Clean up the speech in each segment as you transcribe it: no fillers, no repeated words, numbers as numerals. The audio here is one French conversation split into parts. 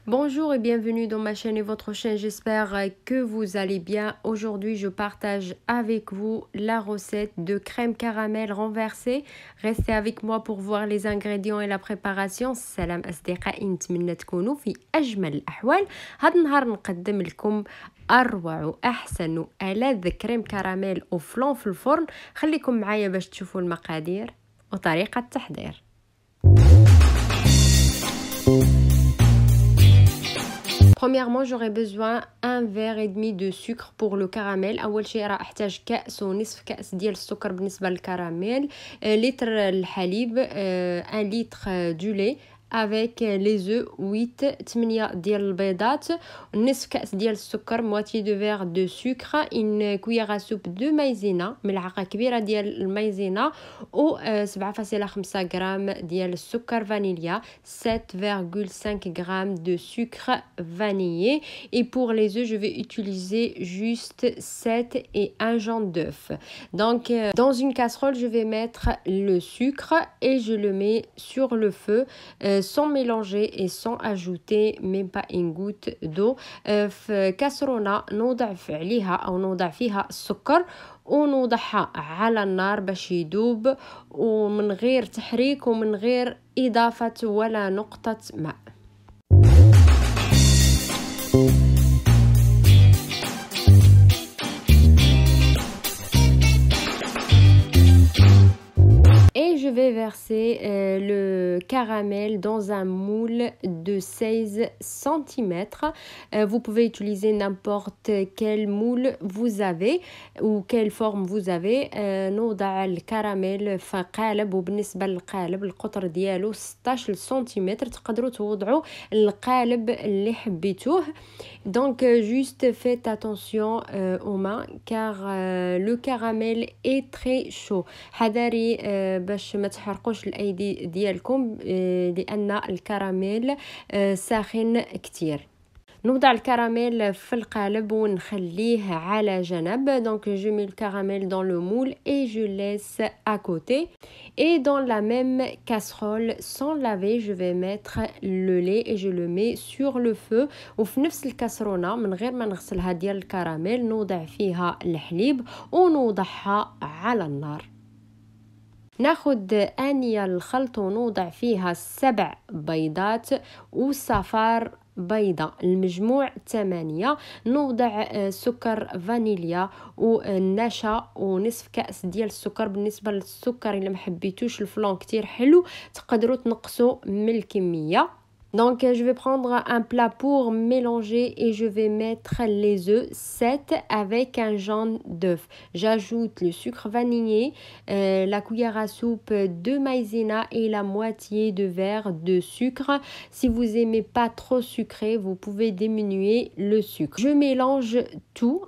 Bonjour et bienvenue dans ma chaîne et votre chaîne, j'espère que vous allez bien. Aujourd'hui je partage avec vous la recette de crème caramel renversée. Restez avec moi pour voir les ingrédients et la préparation. السلام أصدقائي، نتمنى تكونوا في أجمل الأحوال. هذا النهار نقدم لكم أروع وأحسن وألذ كريم كراميل أو فلون في الفرن. خليكم معايا باش تشوفوا المقادير وطريقة التحضير. Premièrement, j'aurai besoin un verre et demi de sucre pour le caramel. أول شيء راح أحتاج كأس ونصف كأس ديال السكر بالنسبة للكراميل، لتر الحليب، 1 litre du lait avec les œufs 8 ديال البيضات، نصف كأس ديال السكر، moitié de verre de sucre، une cuillère à soupe de maïzena، ملعقة كبيرة ديال المايزينا، و 7.5 غرام ديال السكر فانيليا، 7,5 grammes de sucre vanillé. Et pour les œufs, je vais utiliser juste 7 et un jaune d'œuf. Donc dans une casserole, je vais mettre le sucre et je le mets sur le feu sans mélanger et sans ajouter même pas une goutte d'eau. في كاسرونة نوضع فيها السكر ونوضعها على النار باش يذوب، ومن غير تحريك ومن غير إضافة ولا نقطة ماء. Et je vais verser le caramel dans un moule de 16 cm. Vous pouvez utiliser n'importe quel moule vous avez ou quelle forme vous avez. نوضع الكراميل في قالب، وبالنسبة للقالب القطر ديالو 16 سنتيمتر، تقدروا توضعوا القالب اللي حبيتوه. Donc juste faites attention aux mains car le caramel est très chaud. حذري باش ما تحرقوش الايدي ديالكم لان الكراميل ساخن كتير. نوضع الكراميل في القالب ونخليه على جنب. Donc je mets le caramel dans le moule et je laisse à côté. Et dans la même casserole sans laver, je vais mettre le lait et je le mets sur le feu. وفي نفس الكاسرونه من غير ما نغسلها ديال الكراميل نوضع فيها الحليب ونوضعها على النار. ناخد آنية الخلط ونوضع فيها 7 بيضات وصفار بيضة، المجموع 8. نوضع سكر فانيليا والنشا ونصف كأس ديال السكر. بالنسبة للسكر إلا ما حبيتوش الفلون كتير حلو تقدروا تنقصوا من الكمية. Donc je vais prendre un plat pour mélanger et je vais mettre les œufs 7 avec un jaune d'œuf. J'ajoute le sucre vanillé, la cuillère à soupe de maïzena et la moitié de verre de sucre. Si vous aimez pas trop sucré, vous pouvez diminuer le sucre. Je mélange tout.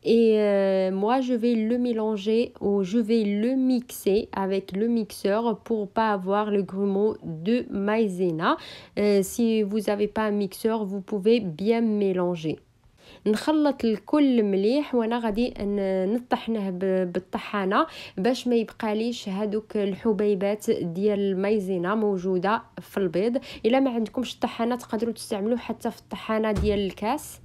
Et moi je vais le mélanger ou je vais le mixer avec le mixeur pour pas avoir le grumeau de maïzena. Si vous n'avez pas un mixeur, vous pouvez bien mélanger. نخلط الكل مليح وانا غادي نطحنه بالطحانه باش ما يبقاليش هادوك الحبيبات ديال المايزينا موجوده في البيض. الا ما عندكمش الطحانه تقدروا تستعملوه حتى في الطحانه ديال الكاس.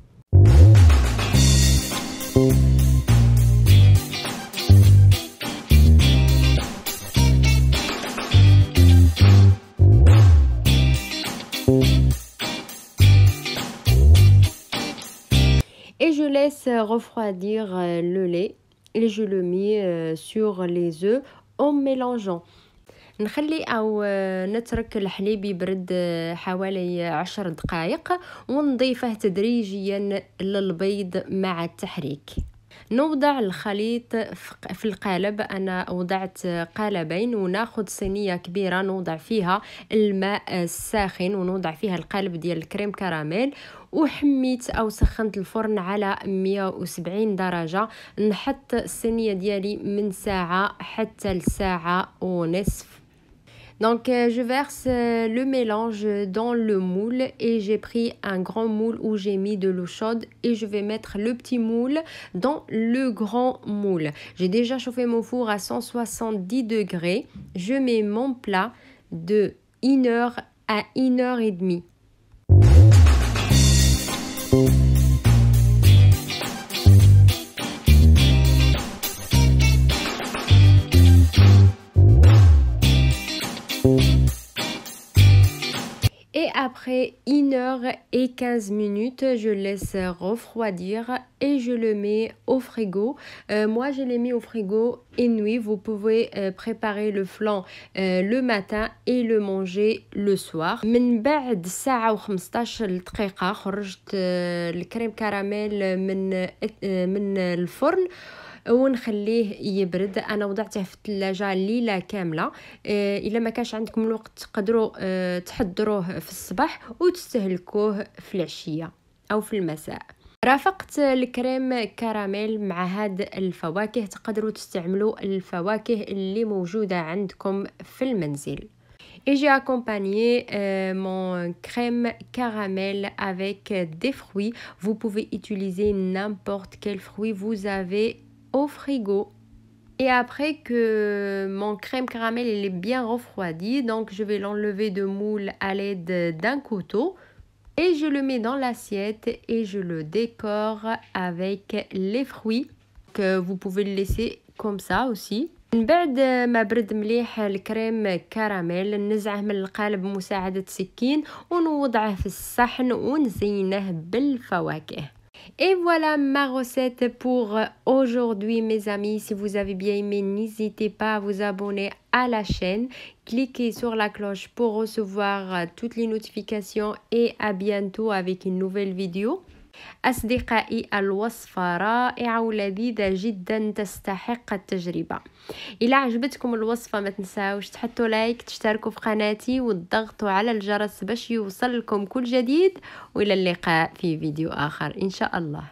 Et je laisse refroidir le lait et je le mets sur les œufs en mélangeant. نخلي أو نترك الحليب يبرد حوالي 10 دقائق ونضيفه تدريجيا للبيض مع التحريك. نوضع الخليط في القالب. أنا وضعت قالبين وناخد صينية كبيرة نوضع فيها الماء الساخن ونوضع فيها القالب ديال الكريم كراميل، وحميت أو سخنت الفرن على 170 درجة. نحط الصينية ديالي من ساعة حتى لساعة ونصف. Donc je verse le mélange dans le moule et j'ai pris un grand moule où j'ai mis de l'eau chaude et je vais mettre le petit moule dans le grand moule. J'ai déjà chauffé mon four à 170 degrés. Je mets mon plat de 1 heure à 1 heure et demie. 1h15. Je laisse refroidir et je le mets au frigo. Moi, je l'ai mis au frigo une nuit. Vous pouvez préparer le flan le matin et le manger le soir. من بعد ساعة و15 دقيقة خرجت الكريم كراميل من الفرن ونخليه يبرد. انا وضعته في الثلاجه ليله كامله. الا ما كانش عندكم الوقت تقدروا تحضروه في الصباح وتستهلكوه في العشيه او في المساء. رافقت الكريم كراميل مع هاد الفواكه. تقدروا تستعملوا الفواكه اللي موجوده عندكم في المنزل. Et j'ai accompagné mon crème caramel avec des fruits. Vous pouvez utiliser n'importe quel fruit vous avez au frigo. Et après que mon crème caramel il est bien refroidi, donc je vais l'enlever de moule à l'aide d'un couteau et je le mets dans l'assiette et je le décore avec les fruits. Que vous pouvez le laisser comme ça aussi. من بعد ما برد مليح الكريم كراميل ننزعه من القالب بمساعدة سكين ونوضعه في الصحن ونزينه بالفواكه. Et voilà ma recette pour aujourd'hui mes amis. Si vous avez bien aimé, n'hésitez pas à vous abonner à la chaîne. Cliquez sur la cloche pour recevoir toutes les notifications et à bientôt avec une nouvelle vidéo. أصدقائي الوصفة رائعة ولذيذة جدا تستحق التجربة. إذا عجبتكم الوصفة ما تنساوش تحطوا لايك تشتركوا في قناتي وتضغطوا على الجرس باش يوصل لكم كل جديد. وإلى اللقاء في فيديو آخر إن شاء الله.